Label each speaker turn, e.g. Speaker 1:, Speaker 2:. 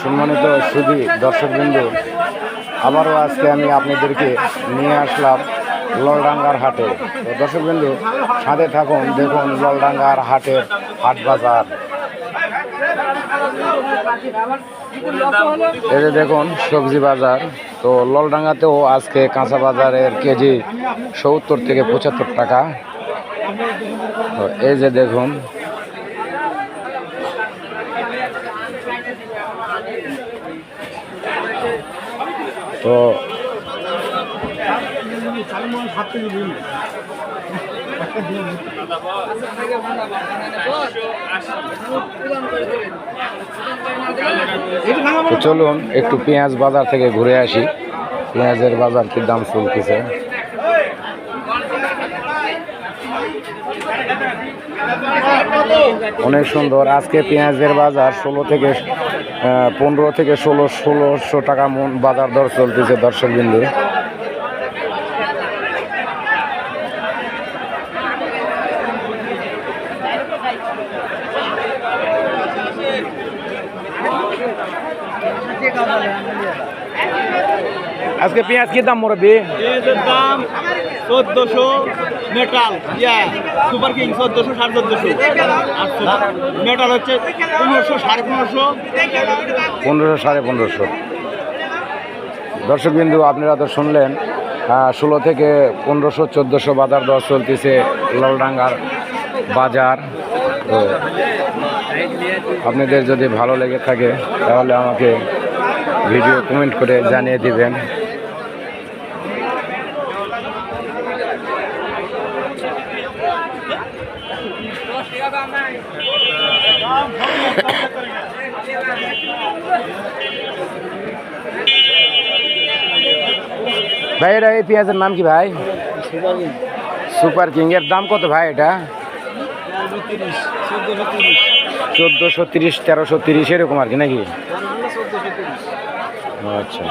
Speaker 1: সম্মানিত সুধী দর্শকবৃন্দ, আবারও আজকে আমি আপনাদেরকে নিয়ে আসলাম ললডাঙ্গার হাটে। তো দর্শকবৃন্দ সাথে থাকুন, দেখুন ললডাঙ্গার হাটের হাট বাজার। এই যে দেখুন সবজি বাজার। তো ললডাঙ্গাতেও আজকে কাঁচা বাজারের কেজি 70 থেকে 75 টাকা। তো এই যে দেখুন তো চলুন একটু পেঁয়াজ বাজার থেকে ঘুরে আসি, পেঁয়াজের বাজার কি দাম চলতেছে। অনেক সুন্দর আজকে পেঁয়াজের বাজার 15 থেকে 1600 টাকা মন বাজার দর চলতেছে দর্শকবৃন্দ। আজকে পেঁয়াজ কি দাম মুরব্বি?
Speaker 2: পেঁয়াজের দাম 1400 মেটাল সুপার কিং 1400 1450, মেটাল হচ্ছে 1500 1550,
Speaker 1: 1500 1550। দর্শকবিন্দু আপনারা তো শুনলেন 16 থেকে 1500 1400 বাজার দর চলতেছে ললডাঙ্গার বাজার। তো আপনাদের যদি ভালো লেগে থাকে তাহলে আমাকে ভিডিও কমেন্ট করে জানিয়ে দিবেন। ভাই এটা এই পেঁয়াজের নাম কি ভাই? Super king. এর দাম কত ভাই? এটা 1430 1330 এরকম আর কি নাকি? আচ্ছা।